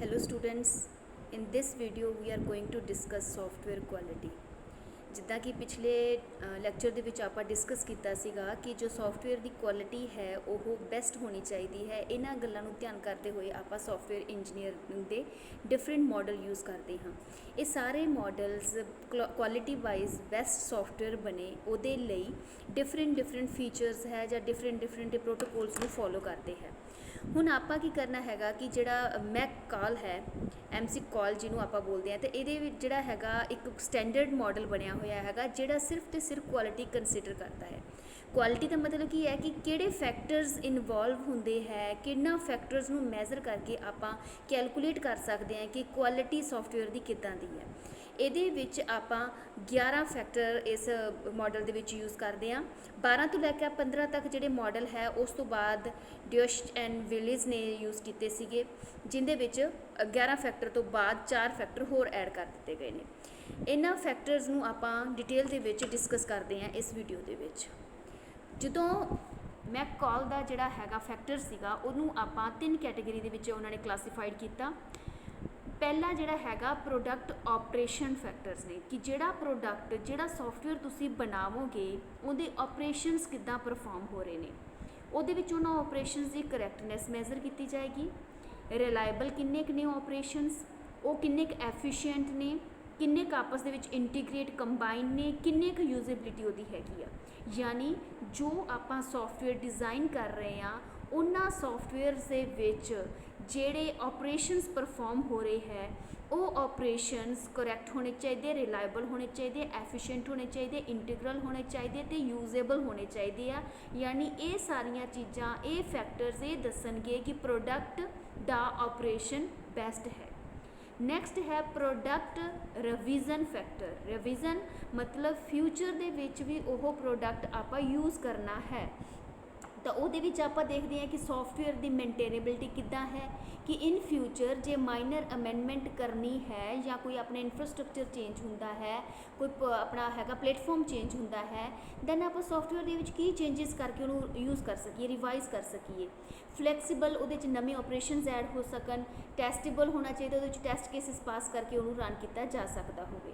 Hello students, in this video we are going to discuss software quality। ਜਿੱਦਾਂ ਕਿ ਪਿਛਲੇ lecture ਦੇ ਵਿੱਚ ਆਪਾਂ ਡਿਸਕਸ ਕੀਤਾ ਸੀਗਾ ਕਿ ਜੋ ਸੌਫਟਵੇਅਰ ਦੀ ਕੁਆਲਿਟੀ ਹੈ ਉਹ ਬੈਸਟ ਹੋਣੀ ਚਾਹੀਦੀ ਹੈ। ਇਹਨਾਂ ਗੱਲਾਂ ਨੂੰ ਧਿਆਨ ਕਰਦੇ ਹੋਏ ਆਪਾਂ ਸੌਫਟਵੇਅਰ ਇੰਜੀਨੀਅਰਿੰਗ ਦੇ ਡਿਫਰੈਂਟ ਮਾਡਲ ਯੂਜ਼ ਕਰਦੇ ਹਾਂ। ਇਹ ਸਾਰੇ models quality wise best software ਬਣੇ ਉਹਦੇ ਲਈ ਡਿਫਰੈਂਟ ਫੀਚਰਸ ਹੈ ਜਾਂ ਡਿਫਰੈਂਟ ਪ੍ਰੋਟੋਕੋਲਸ ਨੂੰ ਫੋਲੋ ਕਰਦੇ ਹੈ। ਹੁਣ ਆਪਾਂ ਕੀ ਕਰਨਾ ਹੈਗਾ ਕਿ ਜਿਹੜਾ ਮੈਕ ਕਾਲ ਹੈ MC ਕਾਲ ਜਿਹਨੂੰ ਆਪਾਂ ਬੋਲਦੇ ਹਾਂ, ਤੇ ਇਹਦੇ ਵਿੱਚ ਜਿਹੜਾ ਹੈਗਾ ਇੱਕ ਸਟੈਂਡਰਡ ਮਾਡਲ ਬਣਿਆ ਹੋਇਆ ਹੈਗਾ ਜਿਹੜਾ ਸਿਰਫ ਤੇ ਸਿਰਫ ਕੁਆਲਿਟੀ ਕੰਸੀਡਰ ਕਰਦਾ ਹੈ। ਕੁਆਲਿਟੀ ਦਾ ਮਤਲਬ ਕੀ ਹੈ ਕਿ ਕਿਹੜੇ ਫੈਕਟਰਸ ਇਨਵੋਲਵ ਹੁੰਦੇ ਹੈ, ਕਿੰਨਾ ਫੈਕਟਰਸ ਨੂੰ ਮੈਜ਼ਰ ਕਰਕੇ ਆਪਾਂ ਕੈਲਕੂਲੇਟ ਕਰ ਸਕਦੇ ਹਾਂ ਕਿ ਕੁਆਲਿਟੀ ਸੌਫਟਵੇਅਰ ਦੀ ਕਿੱਦਾਂ ਦੀ ਹੈ। ਇਹਦੇ ਵਿੱਚ ਆਪਾਂ 11 ਫੈਕਟਰ ਇਸ ਮਾਡਲ ਦੇ ਵਿੱਚ ਯੂਜ਼ ਕਰਦੇ ਹਾਂ। 12 ਤੋਂ ਲੈ ਕੇ 15 ਤੱਕ ਜਿਹੜੇ ਮਾਡਲ ਹੈ ਉਸ ਤੋਂ ਬਾਅਦ ਡਿਊਸ਼ ਐਂਡ ਵਿਲੀਜ਼ ਨੇ ਯੂਜ਼ ਕੀਤੇ ਸੀਗੇ, ਜਿਹਦੇ ਵਿੱਚ 11 ਫੈਕਟਰ ਤੋਂ ਬਾਅਦ 4 ਫੈਕਟਰ ਹੋਰ ਐਡ ਕਰ ਦਿੱਤੇ ਗਏ ਨੇ। ਇਹਨਾਂ ਫੈਕਟਰਸ ਨੂੰ ਆਪਾਂ ਡਿਟੇਲ ਦੇ ਵਿੱਚ ਡਿਸਕਸ ਕਰਦੇ ਹਾਂ ਇਸ ਵੀਡੀਓ ਦੇ ਵਿੱਚ। ਜਦੋਂ ਮੈਕ ਕਾਲ ਦਾ ਜਿਹੜਾ ਹੈਗਾ ਫੈਕਟਰ ਸੀਗਾ ਉਹਨੂੰ ਆਪਾਂ 3 ਕੈਟੇਗਰੀ ਦੇ ਵਿੱਚ ਉਹਨਾਂ ਨੇ ਕਲਾਸੀਫਾਈਡ ਕੀਤਾ। ਪਹਿਲਾ ਜਿਹੜਾ ਹੈਗਾ ਪ੍ਰੋਡਕਟ ਆਪਰੇਸ਼ਨ ਫੈਕਟਰਸ ਨੇ ਕਿ ਜਿਹੜਾ ਸੌਫਟਵੇਅਰ ਤੁਸੀਂ ਬਣਾਵੋਗੇ ਉਹਦੇ ਆਪਰੇਸ਼ਨਸ ਕਿੱਦਾਂ ਪਰਫਾਰਮ ਹੋ ਰਹੇ ਨੇ। ਉਹਦੇ ਵਿੱਚ ਉਹਨਾਂ ਆਪਰੇਸ਼ਨਸ ਦੀ ਕਰੈਕਟਨੈਸ ਮੈਜ਼ਰ ਕੀਤੀ ਜਾਏਗੀ। ਰਿਲਾਇਬਲ ਕਿੰਨੇ ਕੁ ਨੇ ਆਪਰੇਸ਼ਨਸ, ਉਹ ਕਿੰਨੇ ਕੁ ਐਫੀਸ਼ੀਐਂਟ ਨੇ, ਕਿੰਨੇ ਕੁ ਆਪਸ ਦੇ ਵਿੱਚ ਇੰਟੀਗ੍ਰੇਟ ਕੰਬਾਈਨ ਨੇ, ਕਿੰਨੇ ਕੁ ਯੂਜ਼ੇਬਿਲਿਟੀ ਉਹਦੀ ਹੈਗੀ ਆ। ਯਾਨੀ ਜੋ ਆਪਾਂ ਸੌਫਟਵੇਅਰ ਡਿਜ਼ਾਈਨ ਕਰ ਰਹੇ ਹਾਂ ਉਹਨਾਂ ਸੌਫਟਵੇਅਰਸ ਦੇ ਵਿੱਚ ਜਿਹੜੇ ਆਪਰੇਸ਼ਨਸ ਪਰਫਾਰਮ ਹੋ ਰਹੇ ਹੈ ਉਹ ਆਪਰੇਸ਼ਨਸ ਕਰੈਕਟ ਹੋਣੇ ਚਾਹੀਦੇ, ਰਿਲਾਇਬਲ ਹੋਣੇ ਚਾਹੀਦੇ, ਐਫੀਸ਼ੀਐਂਟ ਹੋਣੇ ਚਾਹੀਦੇ, ਇੰਟੀਗਰਲ ਹੋਣੇ ਚਾਹੀਦੇ ਅਤੇ ਯੂਜ਼ੇਬਲ ਹੋਣੇ ਚਾਹੀਦੇ ਆ। ਯਾਨੀ ਇਹ ਸਾਰੀਆਂ ਚੀਜ਼ਾਂ, ਇਹ ਫੈਕਟਰਸ ਇਹ ਦੱਸਣਗੇ ਕਿ ਪ੍ਰੋਡਕਟ ਦਾ ਆਪਰੇਸ਼ਨ ਬੈਸਟ ਹੈ। ਨੈਕਸਟ ਹੈ ਪ੍ਰੋਡਕਟ ਰਿਵੀਜ਼ਨ ਫੈਕਟਰ। ਰਿਵੀਜ਼ਨ ਮਤਲਬ ਫਿਊਚਰ ਦੇ ਵਿੱਚ ਵੀ ਉਹ ਪ੍ਰੋਡਕਟ ਆਪਾਂ ਯੂਜ਼ ਕਰਨਾ ਹੈ। ਤਾਂ ਉਹਦੇ ਵਿੱਚ ਆਪਾਂ ਦੇਖਦੇ ਹਾਂ ਕਿ ਸੌਫਟਵੇਅਰ ਦੀ ਮੇਨਟੇਨੇਬਿਲਿਟੀ ਕਿੱਦਾਂ ਹੈ ਕਿ ਇਨ ਫਿਊਚਰ ਜੇ ਮਾਈਨਰ ਅਮੈਂਡਮੈਂਟ ਕਰਨੀ ਹੈ ਜਾਂ ਕੋਈ ਆਪਣਾ ਇਨਫਰਾਸਟਰਕਚਰ ਚੇਂਜ ਹੁੰਦਾ ਹੈ, ਕੋਈ ਆਪਣਾ ਹੈਗਾ ਪਲੇਟਫਾਰਮ ਚੇਂਜ ਹੁੰਦਾ ਹੈ, ਦੈਨ ਆਪਾਂ ਸੌਫਟਵੇਅਰ ਦੇ ਵਿੱਚ ਕੀ ਚੇਂਜਸ ਕਰਕੇ ਉਹਨੂੰ ਯੂਜ਼ ਕਰ ਸਕੀਏ, ਰਿਵਾਈਜ਼ ਕਰ ਸਕੀਏ। ਫਲੈਕਸੀਬਲ, ਉਹਦੇ 'ਚ ਨਵੇਂ ਆਪਰੇਸ਼ਨਸ ਐਡ ਹੋ ਸਕਣ। ਟੈਸਟੇਬਲ ਹੋਣਾ ਚਾਹੀਦਾ, ਉਹਦੇ ਵਿੱਚ ਟੈਸਟ ਕੇਸਿਸ ਪਾਸ ਕਰਕੇ ਉਹਨੂੰ ਰਨ ਕੀਤਾ ਜਾ ਸਕਦਾ ਹੋਵੇ।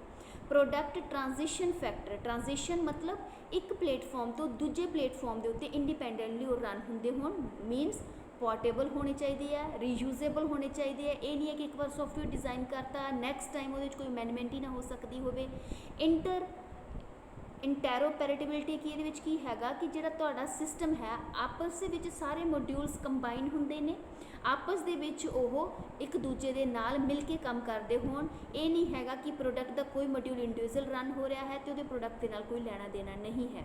Product transition factor. ਟ੍ਰਾਂਜੀਸ਼ਨ ਮਤਲਬ ਇੱਕ ਪਲੇਟਫਾਰਮ ਤੋਂ ਦੂਜੇ ਪਲੇਟਫਾਰਮ ਦੇ ਉੱਤੇ ਇੰਡੀਪੈਂਡੈਂਟਲੀ ਉਹ ਰਨ ਹੁੰਦੇ ਹੋਣ। ਮੀਨਸ ਪੋਰਟੇਬਲ ਹੋਣੇ ਚਾਹੀਦੇ ਆ, ਰੀਯੂਜ਼ੇਬਲ ਹੋਣੇ ਚਾਹੀਦੇ ਆ। ਇਹ ਨਹੀਂ ਹੈ ਕਿ ਇੱਕ ਵਾਰ ਸੌਫਟਵੇਅਰ ਡਿਜ਼ਾਈਨ ਕਰਤਾ ਨੈਕਸਟ ਟਾਈਮ ਉਹਦੇ ਵਿੱਚ ਕੋਈ ਅਮੈਂਡਮੈਂਟ ਹੀ ਨਾ ਹੋ ਸਕਦੀ ਹੋਵੇ। ਇੰਟਰੋਪਰੇਟੇਬਿਲਿਟੀ ਕੀ ਇਹਦੇ ਵਿੱਚ ਕੀ ਹੈਗਾ ਕਿ ਜਿਹੜਾ ਤੁਹਾਡਾ ਸਿਸਟਮ ਹੈ ਆਪਸ ਦੇ ਵਿੱਚ ਸਾਰੇ ਮੋਡਿਊਲਸ ਕੰਬਾਈਨ ਹੁੰਦੇ ਨੇ, ਆਪਸ ਦੇ ਵਿੱਚ ਉਹ ਇੱਕ ਦੂਜੇ ਦੇ ਨਾਲ ਮਿਲ ਕੇ ਕੰਮ ਕਰਦੇ ਹੋਣ। ਇਹ ਨਹੀਂ ਹੈਗਾ ਕਿ ਪ੍ਰੋਡਕਟ ਦਾ ਕੋਈ ਮੋਡਿਊਲ ਇੰਡੀਵਿਜੂਅਲ ਰਨ ਹੋ ਰਿਹਾ ਹੈ ਅਤੇ ਉਹਦੇ ਪ੍ਰੋਡਕਟ ਦੇ ਨਾਲ ਕੋਈ ਲੈਣਾ ਦੇਣਾ ਨਹੀਂ ਹੈ।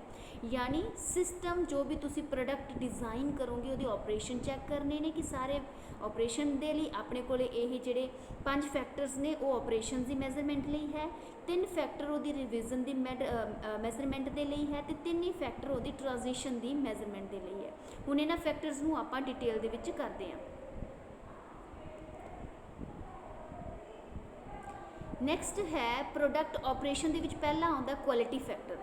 ਯਾਨੀ ਸਿਸਟਮ ਜੋ ਵੀ ਤੁਸੀਂ ਪ੍ਰੋਡਕਟ ਡਿਜ਼ਾਈਨ ਕਰੋਗੇ ਉਹਦੇ ਆਪਰੇਸ਼ਨ ਚੈੱਕ ਕਰਨੇ ਨੇ ਕਿ ਸਾਰੇ ਆਪਰੇਸ਼ਨ ਦੇ ਲਈ ਆਪਣੇ ਕੋਲ ਇਹ ਜਿਹੜੇ 5 ਫੈਕਟਰਸ ਨੇ ਉਹ ਆਪਰੇਸ਼ਨ ਦੀ ਮੈਜ਼ਰਮੈਂਟ ਲਈ ਹੈ, 3 ਫੈਕਟਰ ਉਹਦੀ ਰਿਵੀਜ਼ਨ ਦੀ ਮੈਜ਼ਰਮੈਂਟ ਦੇ ਲਈ ਹੈ ਅਤੇ 3 ਹੀ ਫੈਕਟਰ ਉਹਦੀ ਟ੍ਰਾਂਜੀਸ਼ਨ ਦੀ ਮੈਜ਼ਰਮੈਂਟ ਦੇ ਲਈ ਹੈ। ਹੁਣ ਇਹਨਾਂ ਫੈਕਟਰਸ ਨੂੰ ਆਪਾਂ ਡਿਟੇਲ ਦੇ ਵਿੱਚ ਕਰਦੇ ਹਾਂ। ਨੈਕਸਟ ਹੈ ਪ੍ਰੋਡਕਟ ਆਪਰੇਸ਼ਨ ਦੇ ਵਿੱਚ ਪਹਿਲਾ ਆਉਂਦਾ ਕੁਆਲਿਟੀ ਫੈਕਟਰ।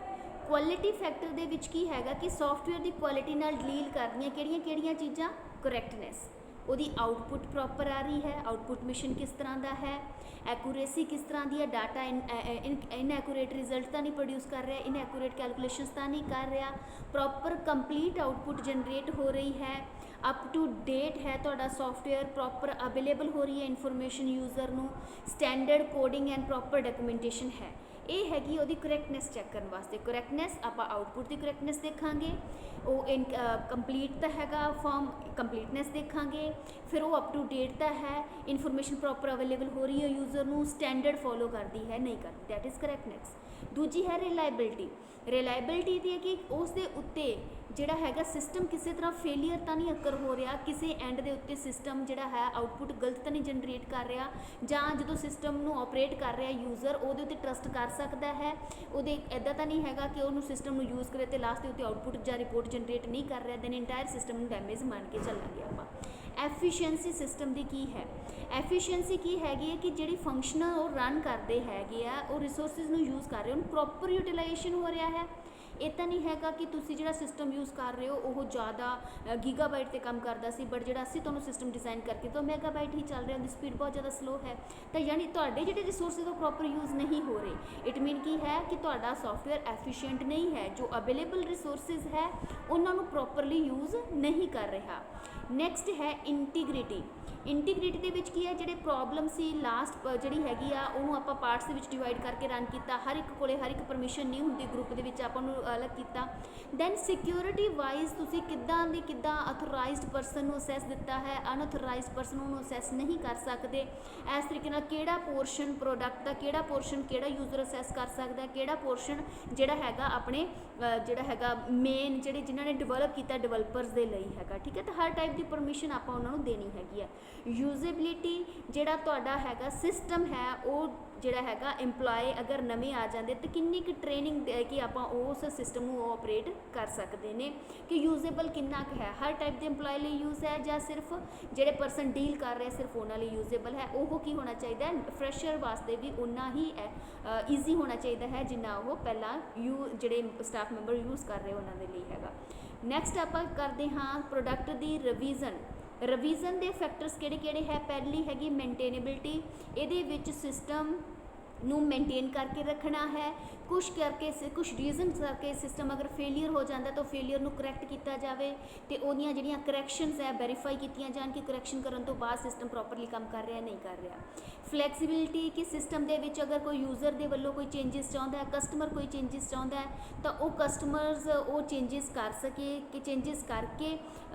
ਕੁਆਲਿਟੀ ਫੈਕਟਰ ਦੇ ਵਿੱਚ ਕੀ ਹੈਗਾ ਕਿ ਸੌਫਟਵੇਅਰ ਦੀ ਕੁਆਲਿਟੀ ਨਾਲ ਡੀਲ ਕਰਦੀਆਂ ਕਿਹੜੀਆਂ ਚੀਜ਼ਾਂ। ਕਰੈਕਟਨੈਸ, ਉਹਦੀ ਆਊਟਪੁੱਟ ਪ੍ਰੋਪਰ ਆ ਰਹੀ ਹੈ, ਆਊਟਪੁੱਟ ਮਿਸ਼ਨ ਕਿਸ ਤਰ੍ਹਾਂ ਦਾ ਹੈ, ਐਕੂਰੇਸੀ ਕਿਸ ਤਰ੍ਹਾਂ ਦੀ ਹੈ, ਡਾਟਾ ਇਨਐਕੂਰੇਟ ਰਿਜ਼ਲਟ ਤਾਂ ਨਹੀਂ ਪ੍ਰੋਡਿਊਸ ਕਰ ਰਿਹਾ, ਇਨਐਕੂਰੇਟ ਕੈਲਕੂਲੇਸ਼ਨਸ ਤਾਂ ਨਹੀਂ ਕਰ ਰਿਹਾ, ਪ੍ਰੋਪਰ ਕੰਪਲੀਟ ਆਊਟਪੁੱਟ ਜਨਰੇਟ ਹੋ ਰਹੀ ਹੈ, ਅਪ ਟੂ ਡੇਟ ਹੈ ਤੁਹਾਡਾ ਸੌਫਟਵੇਅਰ, ਪ੍ਰੋਪਰ ਅਵੇਲੇਬਲ ਹੋ ਰਹੀ ਹੈ ਇਨਫੋਰਮੇਸ਼ਨ ਯੂਜ਼ਰ ਨੂੰ, standard coding and proper documentation ਹੈ। ਇਹ ਹੈਗੀ ਉਹਦੀ ਕਰੈਕਟਨੈਸ ਚੈੱਕ ਕਰਨ ਵਾਸਤੇ। ਕਰੈਕਟਨੈਸ ਆਪਾਂ ਆਊਟਪੁੱਟ ਦੀ ਕਰੈਕਟਨੈਸ ਦੇਖਾਂਗੇ, ਉਹ ਕੰਪਲੀਟ ਤਾਂ ਹੈਗਾ ਫਾਰਮ, ਕੰਪਲੀਟਨੈਸ ਦੇਖਾਂਗੇ, ਫਿਰ ਉਹ ਅਪ ਟੂ ਡੇਟ ਤਾਂ ਹੈ, ਇਨਫੋਰਮੇਸ਼ਨ ਪ੍ਰੋਪਰ ਅਵੇਲੇਬਲ ਹੋ ਰਹੀ ਹੈ ਯੂਜ਼ਰ ਨੂੰ, ਸਟੈਂਡਰਡ ਫੋਲੋ ਕਰਦੀ ਹੈ ਨਹੀਂ ਕਰਦੀ, ਦੈਟ ਇਜ਼ ਕਰੈਕਟਨੈਸ। ਦੂਜੀ ਹੈ ਰਿਲਾਇਬਿਲਿਟੀ। ਰਿਲਾਇਬਿਲਿਟੀ ਦੀ ਹੈ ਕਿ ਉਸ ਦੇ ਉੱਤੇ ਜਿਹੜਾ ਹੈਗਾ ਸਿਸਟਮ ਕਿਸੇ ਤਰ੍ਹਾਂ ਫੇਲੀਅਰ ਤਾਂ ਨਹੀਂ ਅਕਰ ਹੋ ਰਿਹਾ, ਕਿਸੇ ਐਂਡ ਦੇ ਉੱਤੇ ਸਿਸਟਮ ਜਿਹੜਾ ਹੈ ਆਊਟਪੁੱਟ ਗਲਤ ਤਾਂ ਨਹੀਂ ਜਨਰੇਟ ਕਰ ਰਿਹਾ, ਜਾਂ ਜਦੋਂ ਸਿਸਟਮ ਨੂੰ ਆਪਰੇਟ ਕਰ ਰਿਹਾ ਯੂਜ਼ਰ ਉਹਦੇ ਉੱਤੇ ਟਰਸਟ ਕਰ ਸਕਦਾ ਹੈ, ਉਹਦੇ ਇੱਦਾਂ ਤਾਂ ਨਹੀਂ ਹੈਗਾ ਕਿ ਉਹਨੂੰ ਸਿਸਟਮ ਨੂੰ ਯੂਜ਼ ਕਰੇ ਅਤੇ ਲਾਸਟ ਦੇ ਉੱਤੇ ਆਊਟਪੁੱਟ ਜਾਂ ਰਿਪੋਰਟ ਜਨਰੇਟ ਨਹੀਂ ਕਰ ਰਿਹਾ, ਦੈਨ ਇੰਟਾਇਰ ਸਿਸਟਮ ਨੂੰ ਡੈਮੇਜ ਮੰਨ ਕੇ ਚੱਲਾਂਗੇ ਆਪਾਂ। ਐਫੀਸ਼ੀਐਂਸੀ ਸਿਸਟਮ ਦੀ ਕੀ ਹੈ। ਐਫੀਸ਼ੀਐਂਸੀ ਕੀ ਹੈਗੀ ਹੈ ਕਿ ਜਿਹੜੀ ਫੰਕਸ਼ਨਲ ਉਹ ਰਨ ਕਰਦੇ ਹੈਗੇ ਆ ਉਹ ਰਿਸੋਰਸਿਸ ਨੂੰ ਯੂਜ਼ ਕਰ ਰਹੇ, ਉਹਨੂੰ ਪ੍ਰੋਪਰ ਯੂਟੀਲਾਈਜੇਸ਼ਨ ਹੋ ਰਿਹਾ ਹੈ। ਇਹ ਤਾਂ ਨਹੀਂ ਹੈਗਾ ਕਿ ਤੁਸੀਂ ਜਿਹੜਾ ਸਿਸਟਮ ਯੂਜ਼ ਕਰ ਰਹੇ ਹੋ ਉਹ ਜ਼ਿਆਦਾ ਗੀਗਾਬਾਈਟ 'ਤੇ ਕੰਮ ਕਰਦਾ ਸੀ, ਬਟ ਜਿਹੜਾ ਅਸੀਂ ਤੁਹਾਨੂੰ ਸਿਸਟਮ ਡਿਜ਼ਾਈਨ ਕਰਕੇ ਤਾਂ ਮੈਗਾਬਾਈਟ ਹੀ ਚੱਲ ਰਿਹਾ, ਉਹਦੀ ਸਪੀਡ ਬਹੁਤ ਜ਼ਿਆਦਾ ਸਲੋ ਹੈ। ਤਾਂ ਯਾਨੀ ਤੁਹਾਡੇ ਜਿਹੜੇ ਰਿਸੋਰਸਿਸ ਉਹ ਪ੍ਰੋਪਰ ਯੂਜ਼ ਨਹੀਂ ਹੋ ਰਹੇ। ਇਟ ਮੀਨ ਕੀ ਹੈ ਕਿ ਤੁਹਾਡਾ ਸੌਫਟਵੇਅਰ ਐਫੀਸ਼ੀਐਂਟ ਨਹੀਂ ਹੈ, ਜੋ ਅਵੇਲੇਬਲ ਰਿਸੋਰਸਿਸ ਹੈ ਉਹਨਾਂ ਨੂੰ ਪ੍ਰੋਪਰਲੀ ਯੂਜ਼ ਨਹੀਂ ਕਰ ਰਿਹਾ। ਨੈਕਸਟ ਹੈ ਇੰਟੀਗ੍ਰਿਟੀ। ਇੰਟੀਗ੍ਰਿਟੀ ਦੇ ਵਿੱਚ ਕੀ ਹੈ, ਜਿਹੜੇ ਪ੍ਰੋਬਲਮ ਸੀ ਲਾਸਟ ਜਿਹੜੀ ਹੈਗੀ ਆ ਉਹਨੂੰ ਆਪਾਂ ਪਾਰਟਸ ਦੇ ਵਿੱਚ ਡਿਵਾਈਡ ਕਰਕੇ ਰਨ ਕੀਤਾ, ਹਰ ਇੱਕ ਕੋਲੇ ਹਰ ਇੱਕ ਪਰਮਿਸ਼ਨ ਨਹੀਂ ਹੁੰਦੀ, ਗਰੁੱਪ ਦੇ ਵਿੱਚ ਆਪਾਂ ਨੂੰ ਅਲੱਗ ਕੀਤਾ। ਦੈਨ ਸਿਕਿਉਰਿਟੀ ਵਾਈਜ਼ ਤੁਸੀਂ ਕਿੱਦਾਂ ਅਥੋਰਾਈਜ਼ਡ ਪਰਸਨ ਨੂੰ ਅਸੈਸ ਦਿੱਤਾ ਹੈ, ਅਨਅਥੋਰਾਈਜ਼ਡ ਪਰਸਨ ਨੂੰ ਅਸੈਸ ਨਹੀਂ ਕਰ ਸਕਦੇ। ਇਸ ਤਰੀਕੇ ਨਾਲ ਕਿਹੜਾ ਪੋਰਸ਼ਨ ਪ੍ਰੋਡਕਟ ਦਾ, ਕਿਹੜਾ ਪੋਰਸ਼ਨ ਕਿਹੜਾ ਯੂਜ਼ਰ ਅਸੈਸ ਕਰ ਸਕਦਾ, ਕਿਹੜਾ ਪੋਰਸ਼ਨ ਜਿਹੜਾ ਹੈਗਾ ਆਪਣੇ ਜਿਹੜਾ ਹੈਗਾ ਮੇਨ ਜਿਹੜੇ ਜਿਨ੍ਹਾਂ ਨੇ ਡਿਵੈਲਪ ਕੀਤਾ ਡਿਵੈਲਪਰਸ ਦੇ ਲਈ ਹੈਗਾ, ਠੀਕ ਹੈ। ਤਾਂ ਹਰ ਟਾਈਪ ਦੀ ਪਰਮਿਸ਼ਨ ਆਪਾਂ ਉਹਨਾਂ ਨੂੰ ਦੇਣੀ ਹੈਗੀ ਹੈ। ਯੂਜ਼ੇਬਿਲਿਟੀ, ਜਿਹੜਾ ਤੁਹਾਡਾ ਹੈਗਾ ਸਿਸਟਮ ਹੈ ਉਹ ਜਿਹੜਾ ਹੈਗਾ EMPLOYE ਅਗਰ ਨਵੇਂ ਆ ਜਾਂਦੇ ਤਾਂ ਕਿੰਨੀ ਕੁ ਟ੍ਰੇਨਿੰਗ ਦੇ ਕੇ ਆਪਾਂ ਉਸ ਸਿਸਟਮ ਨੂੰ ਆਪਰੇਟ ਕਰ ਸਕਦੇ ਨੇ, ਕਿ ਯੂਜ਼ੇਬਲ ਕਿੰਨਾ ਕੁ ਹੈ, ਹਰ ਟਾਈਪ ਦੇ EMPLOYE ਲਈ ਯੂਜ਼ ਹੈ ਜਾਂ ਸਿਰਫ ਜਿਹੜੇ ਪਰਸਨ ਡੀਲ ਕਰ ਰਹੇ ਸਿਰਫ ਉਹਨਾਂ ਲਈ ਯੂਜ਼ੇਬਲ ਹੈ। ਉਹ ਕੀ ਹੋਣਾ ਚਾਹੀਦਾ ਹੈ, ਫਰੈਸ਼ਰ ਵਾਸਤੇ ਵੀ ਉਨਾ ਹੀ ਈਜ਼ੀ ਹੋਣਾ ਚਾਹੀਦਾ ਹੈ ਜਿੰਨਾ ਉਹ ਪਹਿਲਾਂ ਜਿਹੜੇ ਸਟਾਫ ਮੈਂਬਰ ਯੂਜ਼ ਕਰ ਰਹੇ ਉਹਨਾਂ ਦੇ ਲਈ ਹੈਗਾ। ਨੈਕਸਟ ਆਪਾਂ ਕਰਦੇ ਹਾਂ ਪ੍ਰੋਡਕਟ ਦੀ ਰਿਵੀਜ਼ਨ ਦੇ ਫੈਕਟਰਸ ਕਿਹੜੇ ਹੈ। ਪਹਿਲੀ ਹੈਗੀ ਮੇਨਟੇਨੇਬਿਲਿਟੀ, ਇਹਦੇ ਵਿੱਚ ਸਿਸਟਮ ਨੂੰ ਮੇਨਟੇਨ ਕਰਕੇ ਰੱਖਣਾ ਹੈ। ਕੁਛ ਰੀਜ਼ਨਸ ਕਰਕੇ ਸਿਸਟਮ ਅਗਰ ਫੇਲੀਅਰ ਹੋ ਜਾਂਦਾ ਤਾਂ ਫੇਲੀਅਰ ਨੂੰ ਕਰੈਕਟ ਕੀਤਾ ਜਾਵੇ ਅਤੇ ਉਹਦੀਆਂ ਜਿਹੜੀਆਂ ਕਰੈਕਸ਼ਨਸ ਹੈ ਵੈਰੀਫਾਈ ਕੀਤੀਆਂ ਜਾਣ ਕਿ ਕਰੈਕਸ਼ਨ ਕਰਨ ਤੋਂ ਬਾਅਦ ਸਿਸਟਮ ਪ੍ਰੋਪਰਲੀ ਕੰਮ ਕਰ ਰਿਹਾ ਨਹੀਂ ਕਰ ਰਿਹਾ। ਫਲੈਕਸੀਬਿਲਿਟੀ, ਕਿ ਸਿਸਟਮ ਦੇ ਵਿੱਚ ਅਗਰ ਕੋਈ ਯੂਜ਼ਰ ਦੇ ਵੱਲੋਂ ਕੋਈ ਚੇਂਜਸ ਚਾਹੁੰਦਾ ਹੈ, ਕਸਟਮਰ ਕੋਈ ਚੇਂਜਸ ਚਾਹੁੰਦਾ ਹੈ ਤਾਂ ਉਹ ਕਸਟਮਰਸ ਉਹ ਚੇਂਜਸ ਕਰ ਸਕੇ, ਕਿ ਚੇਂਜਸ ਕਰਕੇ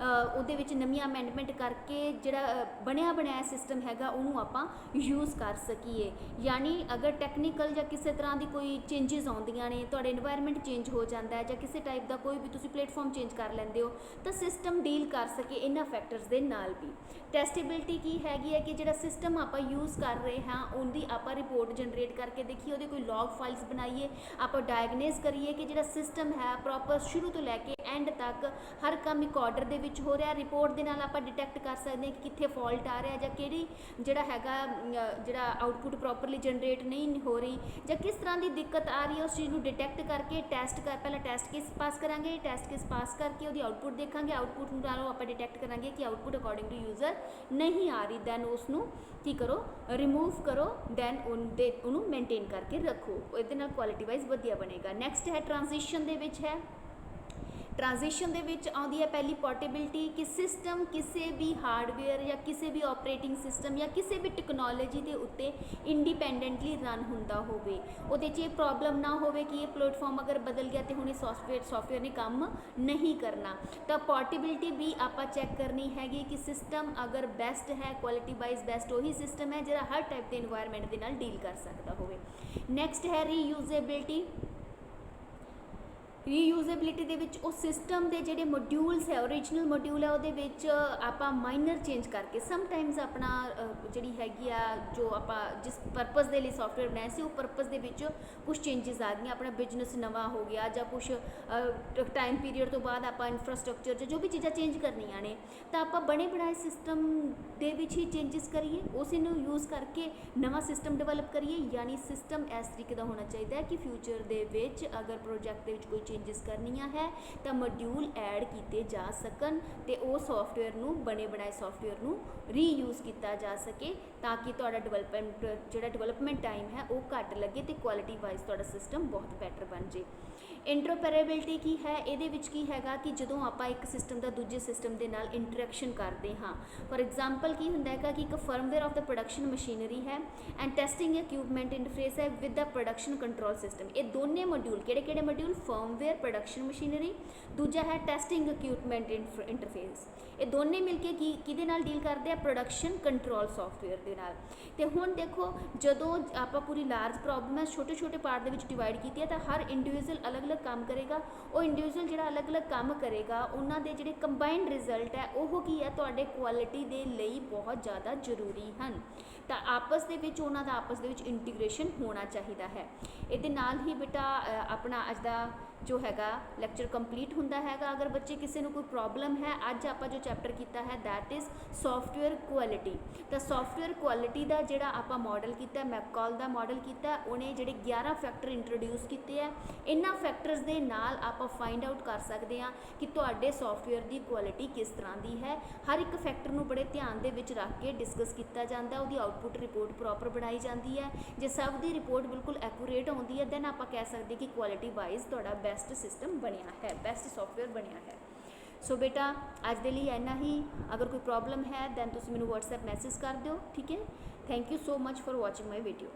ਉਹਦੇ ਵਿੱਚ ਨਵੀਆਂ ਅਮੈਂਡਮੈਂਟ ਕਰਕੇ ਜਿਹੜਾ ਬਣਿਆ ਬਣਾਇਆ ਸਿਸਟਮ ਹੈਗਾ ਉਹਨੂੰ ਆਪਾਂ ਯੂਜ਼ ਕਰ ਸਕੀਏ। ਯਾਨੀ ਅਗਰ ਟੈਕਨੀਕਲ ਜਾਂ ਕਿਸੇ ਤਰ੍ਹਾਂ ਦੀ ਕੋਈ ਚੇਂਜਸ ਆਉਂਦੀਆਂ ਨੇ, ਤੁਹਾਡੇ ਇਨਵਾਇਰਨਮੈਂਟ ਚੇਂਜ ਹੋ ਜਾਂਦਾ ਹੈ ਜਾਂ ਕਿਸੇ ਟਾਈਪ ਦਾ ਕੋਈ ਵੀ ਤੁਸੀਂ ਪਲੇਟਫਾਰਮ ਚੇਂਜ ਕਰ ਲੈਂਦੇ ਹੋ ਤਾਂ ਸਿਸਟਮ ਡੀਲ ਕਰ ਸਕੇ ਇਹਨਾਂ ਫੈਕਟਰਸ ਦੇ ਨਾਲ ਵੀ। ਟੈਸਟੇਬਿਲਿਟੀ ਕੀ ਹੈਗੀ ਹੈ, ਕਿ ਜਿਹੜਾ ਸਿਸਟਮ ਆਪਾਂ ਯੂਜ਼ ਕਰ ਰਹੇ ਹਾਂ ਉਹਦੀ ਆਪਾਂ ਰਿਪੋਰਟ ਜਨਰੇਟ ਕਰਕੇ ਦੇਖੀਏ, ਉਹਦੇ ਕੋਈ ਲੌਗ ਫਾਈਲਸ ਬਣਾਈਏ, ਆਪਾਂ ਡਾਇਗਨੇਸ ਕਰੀਏ ਕਿ ਜਿਹੜਾ ਸਿਸਟਮ ਹੈ ਪ੍ਰੋਪਰ ਸ਼ੁਰੂ ਤੋਂ ਲੈ ਕੇ ਐਂਡ ਤੱਕ ਹਰ ਕੰਮ ਇੱਕ ਆਰਡਰ ਦੇ ਵਿੱਚ ਹੋ ਰਿਹਾ। ਰਿਪੋਰਟ ਦੇ ਨਾਲ ਆਪਾਂ ਡਿਟੈਕਟ ਕਰ ਸਕਦੇ ਹਾਂ ਕਿ ਕਿੱਥੇ ਫਾਲਟ ਆ ਰਿਹਾ ਜਾਂ ਕਿਹੜੀ ਜਿਹੜਾ ਹੈਗਾ ਜਿਹੜਾ ਆਊਟਪੁੱਟ ਪ੍ਰੋਪਰਲੀ ਜਨਰੇਟ ਨਹੀਂ ਹੋ ਰਹੀ ਜਾਂ ਕਿਸ ਤਰ੍ਹਾਂ ਦੀ ਦਿੱਕਤ ਆ ਰਹੀ ਹੈ, ਉਸ ਚੀਜ਼ ਨੂੰ ਡਿਟੈਕਟ ਕਰਕੇ ਪਹਿਲਾਂ ਟੈਸਟ ਕੇਸ ਪਾਸ ਕਰਾਂਗੇ, ਟੈਸਟ ਕੇਸ ਪਾਸ ਕਰਕੇ ਉਹਦੀ ਆਊਟਪੁੱਟ ਦੇਖਾਂਗੇ, ਆਊਟਪੁੱਟ ਨਾਲੋਂ ਆਪਾਂ ਡਿਟੈਕਟ ਕਰਾਂਗੇ ਕਿ ਆਊਟਪੁੱਟ ਅਕੋਰਡਿੰਗ ਟੂ ਯੂਜ਼ਰ ਨਹੀਂ ਆ ਰਹੀ, ਦੈਨ ਉਸ ਨੂੰ ਕੀ ਕਰੋ, ਰਿਮੂਵ ਕਰੋ, ਦੈਨ ਉਹਨੂੰ ਮੇਨਟੇਨ ਕਰਕੇ ਰੱਖੋ, ਇਹਦੇ ਨਾਲ ਕੁਆਲਿਟੀ ਵਾਈਜ਼ ਵਧੀਆ ਬਣੇਗਾ। ਨੈਕਸਟ ਹੈ ਟ੍ਰਾਂਜੀਸ਼ਨ ਦੇ ਵਿੱਚ ਹੈ। ਟ੍ਰਾਂਜੀਸ਼ਨ ਦੇ ਵਿੱਚ ਆਉਂਦੀ ਹੈ ਪਹਿਲੀ ਪੋਰਟੇਬਿਲਿਟੀ, ਕਿ ਸਿਸਟਮ ਕਿਸੇ ਵੀ ਹਾਰਡਵੇਅਰ ਜਾਂ ਕਿਸੇ ਵੀ ਆਪਰੇਟਿੰਗ ਸਿਸਟਮ ਜਾਂ ਕਿਸੇ ਵੀ ਟੈਕਨੋਲੋਜੀ ਦੇ ਉੱਤੇ ਇੰਡੀਪੈਂਡੈਂਟਲੀ ਰਨ ਹੁੰਦਾ ਹੋਵੇ, ਉਹਦੇ 'ਚ ਇਹ ਪ੍ਰੋਬਲਮ ਨਾ ਹੋਵੇ ਕਿ ਇਹ ਪਲੇਟਫਾਰਮ ਅਗਰ ਬਦਲ ਗਿਆ ਤੇ ਹੁਣ ਇਹ ਸੌਫਟਵੇਅਰ ਨੇ ਕੰਮ ਨਹੀਂ ਕਰਨਾ। ਤਾਂ ਪੋਰਟੇਬਿਲਿਟੀ ਵੀ ਆਪਾਂ ਚੈੱਕ ਕਰਨੀ ਹੈਗੀ ਕਿ ਸਿਸਟਮ ਅਗਰ ਬੈਸਟ ਹੈ, ਕੁਆਲਿਟੀ ਵਾਈਜ਼ ਬੈਸਟ ਉਹੀ ਸਿਸਟਮ ਹੈ ਜਿਹੜਾ ਹਰ ਟਾਈਪ ਦੇ ਇਨਵਾਇਰਨਮੈਂਟ ਦੇ ਨਾਲ ਡੀਲ ਕਰ ਸਕਦਾ ਹੋਵੇ। ਨੈਕਸਟ ਹੈ ਰੀਯੂਜ਼ੇਬਿਲਿਟੀ। ਰੀਯੂਜ਼ੇਬਿਲਿਟੀ ਦੇ ਵਿੱਚ ਉਹ ਸਿਸਟਮ ਦੇ ਜਿਹੜੇ ਮੋਡਿਊਲਸ ਹੈ, ਓਰੀਜਨਲ ਮੋਡਿਊਲ ਹੈ, ਉਹਦੇ ਵਿੱਚ ਆਪਾਂ ਮਾਈਨਰ ਚੇਂਜ ਕਰਕੇ ਸਮਟਾਈਮਸ ਆਪਣਾ ਜਿਹੜੀ ਹੈਗੀ ਆ ਜੋ ਆਪਾਂ ਜਿਸ ਪਰਪਸ ਦੇ ਲਈ ਸੌਫਟਵੇਅਰ ਬਣਾਇਆ ਸੀ ਉਹ ਪਰਪਸ ਦੇ ਵਿੱਚ ਕੁਛ ਚੇਂਜਸ ਆ ਗਈਆਂ, ਆਪਣਾ ਬਿਜ਼ਨਸ ਨਵਾਂ ਹੋ ਗਿਆ ਜਾਂ ਕੁਛ ਟਾਈਮ ਪੀਰੀਅਡ ਤੋਂ ਬਾਅਦ ਆਪਾਂ ਇਨਫਰਾਸਟ੍ਰਕਚਰ 'ਚ ਜੋ ਵੀ ਚੀਜ਼ਾਂ ਚੇਂਜ ਕਰਨੀਆਂ ਨੇ ਤਾਂ ਆਪਾਂ ਬਣੇ ਬਣਾਏ ਸਿਸਟਮ ਦੇ ਵਿੱਚ ਹੀ ਚੇਂਜਸ ਕਰੀਏ, ਉਸ ਨੂੰ ਯੂਜ਼ ਕਰਕੇ ਨਵਾਂ ਸਿਸਟਮ ਡਿਵੈਲਪ ਕਰੀਏ। ਯਾਨੀ ਸਿਸਟਮ ਇਸ ਤਰੀਕੇ ਦਾ ਹੋਣਾ ਚਾਹੀਦਾ ਹੈ ਕਿ ਫਿਊਚਰ ਦੇ ਵਿੱਚ ਅਗਰ ਪ੍ਰੋਜੈਕਟ ਦੇ ਵਿੱਚ ਕੋਈ ਚੇਂਜਸ ਕਰਨੀਆਂ ਹੈ ਤਾਂ ਮੋਡਿਊਲ ਐਡ ਕੀਤੇ ਜਾ ਸਕਣ ਤੇ ਉਹ ਸੌਫਟਵੇਅਰ ਨੂੰ ਬਣੇ ਬਣਾਏ ਸੌਫਟਵੇਅਰ ਨੂੰ ਰੀਯੂਜ਼ ਕੀਤਾ ਜਾ ਸਕੇ ਤਾਂ ਕਿ ਤੁਹਾਡਾ ਡਿਵੈਲਪਮੈਂਟ ਟਾਈਮ ਹੈ ਉਹ ਘੱਟ ਲੱਗੇ ਤੇ ਕੁਆਲਿਟੀ ਵਾਈਜ਼ ਤੁਹਾਡਾ ਸਿਸਟਮ ਬਹੁਤ ਬੈਟਰ ਬਣ ਜੇ। ਇੰਟਰੋਪਰੇਬਿਲਿਟੀ ਕੀ ਹੈ, ਇਹਦੇ ਵਿੱਚ ਕੀ ਹੈਗਾ ਕਿ ਜਦੋਂ ਆਪਾਂ ਇੱਕ ਸਿਸਟਮ ਦਾ ਦੂਜੇ ਸਿਸਟਮ ਦੇ ਨਾਲ ਇੰਟਰੈਕਸ਼ਨ ਕਰਦੇ ਹਾਂ, ਫॉर ਐਗਜ਼ਾਮਪਲ ਕੀ ਹੁੰਦਾ ਹੈਗਾ ਕਿ ਇੱਕ firmware of the production machinery ਹੈ ਐਂਡ ਟੈਸਟਿੰਗ ਇਕਵਿਪਮੈਂਟ ਇੰਟਰਫੇਸ ਹੈ with the production control system. ਇਹ ਦੋਨੇ ਮੋਡਿਊਲ ਕਿਹੜੇ ਮੋਡਿਊਲ, ਫਰਮਵੇਅਰ ਪ੍ਰੋਡਕਸ਼ਨ ਮਸ਼ੀਨਰੀ, ਦੂਜਾ ਹੈ ਟੈਸਟਿੰਗ ਇਕਵਿਪਮੈਂਟ ਇੰਟਰਫੇਸ। ਇਹ ਦੋਨੇ ਮਿਲ ਕੇ ਕਿਹਦੇ ਨਾਲ ਡੀਲ ਕਰਦੇ ਆ, ਪ੍ਰੋਡਕਸ਼ਨ ਕੰਟਰੋਲ ਸੌਫਟਵੇਅਰ ਦੇ ਨਾਲ। ਤੇ ਹੁਣ ਦੇਖੋ ਜਦੋਂ ਆਪਾਂ ਪੂਰੀ ਲਾਰਜ ਪ੍ਰੋਬਲਮ ਹੈ ਛੋਟੇ ਛੋਟੇ ਪਾਰਟ ਦੇ ਵਿੱਚ ਡਿਵਾਈਡ ਕੀਤੀ ਹੈ ਤਾਂ ਹਰ ਇੰਡੀਵਿਜੂਅਲ ਅਲੱਗ-ਅਲੱਗ ਕੰਮ ਕਰੇਗਾ। ਉਹ ਇੰਡੀਵਿਜੂਅਲ ਜਿਹੜਾ ਅਲੱਗ-ਅਲੱਗ ਕੰਮ ਕਰੇਗਾ ਉਹਨਾਂ ਦੇ ਜਿਹੜੇ ਕੰਬਾਈਨਡ ਰਿਜ਼ਲਟ ਹੈ ਉਹ ਕੀ ਹੈ ਤੁਹਾਡੇ ਕੁਆਲਿਟੀ ਦੇ ਲਈ ਬਹੁਤ ਜ਼ਿਆਦਾ ਜ਼ਰੂਰੀ ਹਨ। ਤਾਂ ਆਪਸ ਦੇ ਵਿੱਚ ਉਹਨਾਂ ਦਾ ਆਪਸ ਦੇ ਵਿੱਚ ਇੰਟੀਗ੍ਰੇਸ਼ਨ ਹੋਣਾ ਚਾਹੀਦਾ ਹੈ। ਇਹਦੇ ਨਾਲ ਹੀ ਬੇਟਾ ਆਪਣਾ ਅੱਜ ਦਾ जो हैगा ਲੈਕਚਰ ਕੰਪਲੀਟ ਹੁੰਦਾ ਹੈਗਾ। ਅਗਰ ਬੱਚੇ ਕਿਸੇ ਨੂੰ ਕੋਈ ਪ੍ਰੋਬਲਮ ਹੈ, ਅੱਜ ਆਪਾਂ ਜੋ ਚੈਪਟਰ ਕੀਤਾ ਹੈ ਦੈਟ ਇਜ਼ ਸੌਫਟਵੇਅਰ ਕੁਆਲਿਟੀ। ਤਾਂ ਸੌਫਟਵੇਅਰ ਕੁਆਲਿਟੀ ਦਾ ਜਿਹੜਾ ਆਪਾਂ ਮਾਡਲ ਕੀਤਾ, ਮੈਕਕਾਲ ਦਾ ਮਾਡਲ ਕੀਤਾ, ਉਹਨੇ ਜਿਹੜੇ 11 ਫੈਕਟਰ ਇੰਟਰੋਡਿਊਸ ਕੀਤੇ ਆ। ਇਹਨਾਂ ਫੈਕਟਰਸ ਦੇ ਨਾਲ ਆਪਾਂ ਫਾਈਂਡ ਆਊਟ ਕਰ ਸਕਦੇ ਹਾਂ ਕਿ ਤੁਹਾਡੇ ਸੌਫਟਵੇਅਰ ਦੀ ਕੁਆਲਿਟੀ ਕਿਸ ਤਰ੍ਹਾਂ ਦੀ ਹੈ। ਹਰ ਇੱਕ ਫੈਕਟਰ ਨੂੰ ਬੜੇ ਧਿਆਨ ਦੇ ਵਿੱਚ ਰੱਖ ਕੇ ਡਿਸਕਸ ਕੀਤਾ ਜਾਂਦਾ, ਉਹਦੀ ਆਊਟਪੁੱਟ ਰਿਪੋਰਟ ਪ੍ਰੋਪਰ ਬਣਾਈ ਜਾਂਦੀ ਹੈ। ਜੇ ਸਭ ਦੀ ਰਿਪੋਰਟ ਬਿਲਕੁਲ ਐਕੂਰੇਟ ਆਉਂਦੀ ਹੈ ਦੈਨ ਆਪਾਂ ਕਹਿ ਸਕਦੇ ਕਿ ਕੁਆਲਿਟੀ ਵਾਈਜ਼ ਤੁਹਾਡਾ ਬੈਸਟ ਸਿਸਟਮ ਬਣਿਆ ਹੈ, ਬੈਸਟ ਸੌਫਟਵੇਅਰ ਬਣਿਆ ਹੈ। ਸੋ ਬੇਟਾ ਅੱਜ ਦੇ ਲਈ ਇੰਨਾ ਹੀ। ਅਗਰ ਕੋਈ ਪ੍ਰੋਬਲਮ ਹੈ ਦੈਨ ਤੁਸੀਂ ਮੈਨੂੰ WhatsApp ਮੈਸੇਜ ਕਰ ਦਿਓ, ਠੀਕ ਹੈ। Thank you so much for watching my video.